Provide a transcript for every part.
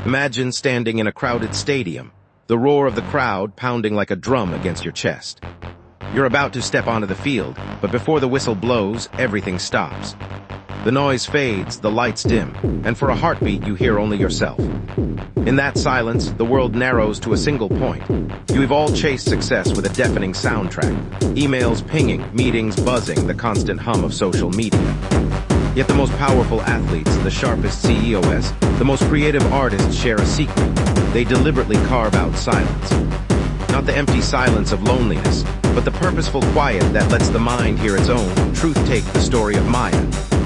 Imagine standing in a crowded stadium, the roar of the crowd pounding like a drum against your chest. You're about to step onto the field, but before the whistle blows, everything stops. The noise fades, the lights dim, and for a heartbeat you hear only yourself. In that silence, the world narrows to a single point. You've all chased success with a deafening soundtrack. Emails pinging, meetings buzzing, the constant hum of social media. Yet the most powerful athletes, the sharpest CEOs, the most creative artists share a secret. They deliberately carve out silence. Not the empty silence of loneliness, but the purposeful quiet that lets the mind hear its own. Truth take the story of Maya,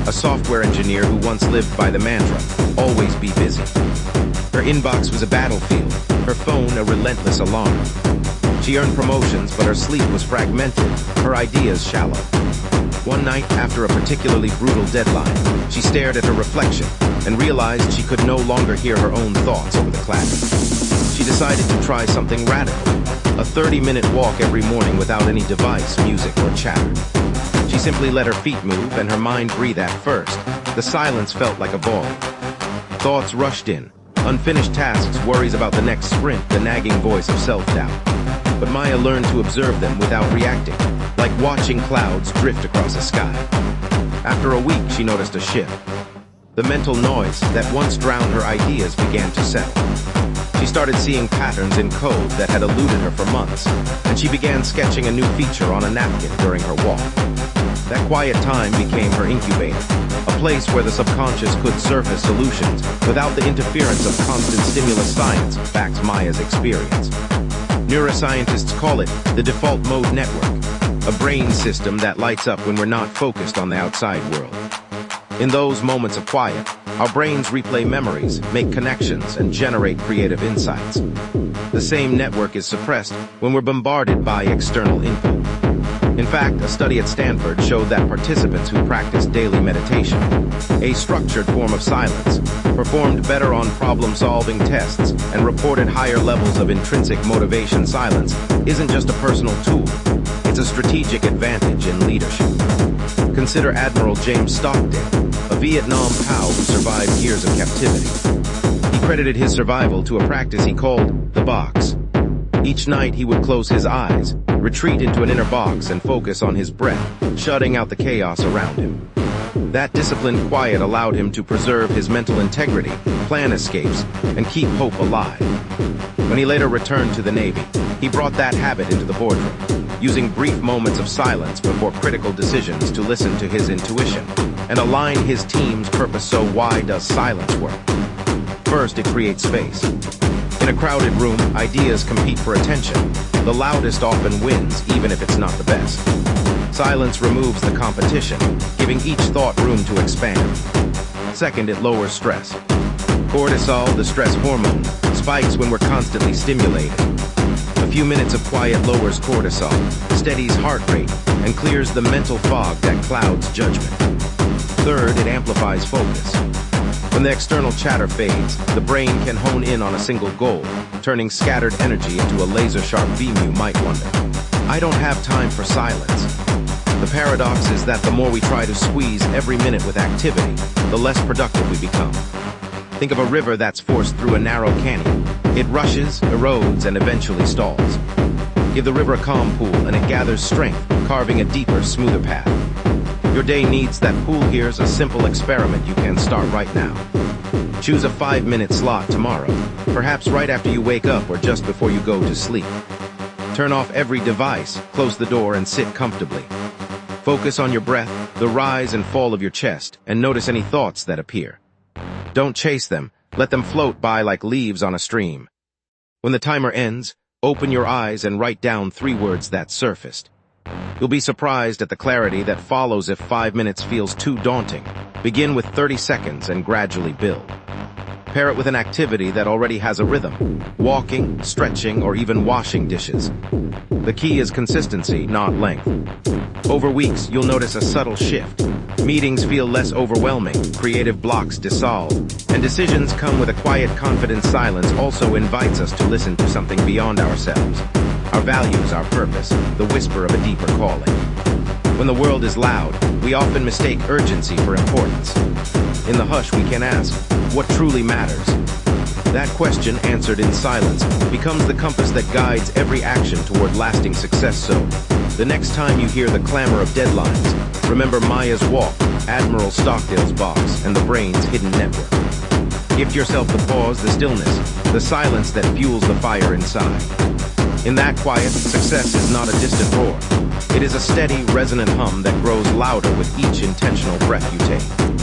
a software engineer who once lived by the mantra, always be busy. Her inbox was a battlefield, her phone a relentless alarm. She earned promotions, but her sleep was fragmented, her ideas shallow. One night, after a particularly brutal deadline, she stared at her reflection and realized she could no longer hear her own thoughts over the clatter. She decided to try something radical, a 30-minute walk every morning without any device, music, or chatter. She simply let her feet move and her mind breathe at first. The silence felt like a ball. Thoughts rushed in, unfinished tasks, worries about the next sprint, the nagging voice of self-doubt. But Maya learned to observe them without reacting, like watching clouds drift across the sky. After a week, she noticed a shift. The mental noise that once drowned her ideas began to settle. She started seeing patterns in code that had eluded her for months, and she began sketching a new feature on a napkin during her walk. That quiet time became her incubator, a place where the subconscious could surface solutions without the interference of constant stimulus. Science backs Maya's experience. Neuroscientists call it the default mode network, a brain system that lights up when we're not focused on the outside world. In those moments of quiet, our brains replay memories, make connections, and generate creative insights. The same network is suppressed when we're bombarded by external input. In fact, a study at Stanford showed that participants who practiced daily meditation, a structured form of silence, performed better on problem-solving tests and reported higher levels of intrinsic motivation. Silence isn't just a personal tool, it's a strategic advantage in leadership. Consider Admiral James Stockdale, a Vietnam POW who survived years of captivity. He credited his survival to a practice he called the box. Each night he would close his eyes, retreat into an inner box and focus on his breath, shutting out the chaos around him. That disciplined quiet allowed him to preserve his mental integrity, plan escapes, and keep hope alive. When he later returned to the Navy, he brought that habit into the boardroom, using brief moments of silence before critical decisions to listen to his intuition and align his team's purpose. So why does silence work? First, it creates space. In a crowded room, ideas compete for attention. The loudest often wins, even if it's not the best. Silence removes the competition, giving each thought room to expand. Second, it lowers stress. Cortisol, the stress hormone, spikes when we're constantly stimulated. A few minutes of quiet lowers cortisol, steadies heart rate, and clears the mental fog that clouds judgment. Third, it amplifies focus. When the external chatter fades, the brain can hone in on a single goal, turning scattered energy into a laser-sharp beam. You might wonder, I don't have time for silence. The paradox is that the more we try to squeeze every minute with activity, the less productive we become. Think of a river that's forced through a narrow canyon. It rushes, erodes, and eventually stalls. Give the river a calm pool and it gathers strength, carving a deeper, smoother path. Your day needs that pool. Here's a simple experiment you can start right now. Choose a 5-minute slot tomorrow, perhaps right after you wake up or just before you go to sleep. Turn off every device, close the door, and sit comfortably. Focus on your breath, the rise and fall of your chest, and notice any thoughts that appear. Don't chase them, let them float by like leaves on a stream. When the timer ends, open your eyes and write down 3 words that surfaced. You'll be surprised at the clarity that follows if 5 minutes feels too daunting. Begin with 30 seconds and gradually build. Pair it with an activity that already has a rhythm: walking, stretching, or even washing dishes. The key is consistency, not length. Over weeks, you'll notice a subtle shift. Meetings feel less overwhelming, creative blocks dissolve, and decisions come with a quiet, confident silence. Also invites us to listen to something beyond ourselves. Our values, our purpose, the whisper of a deeper calling. When the world is loud, we often mistake urgency for importance. In the hush, we can ask, what truly matters? That question, answered in silence, becomes the compass that guides every action toward lasting success. So, the next time you hear the clamor of deadlines, remember Maya's walk, Admiral Stockdale's box, and the brain's hidden network. Gift yourself the pause, the stillness, the silence that fuels the fire inside. In that quiet, success is not a distant roar. It is a steady, resonant hum that grows louder with each intentional breath you take.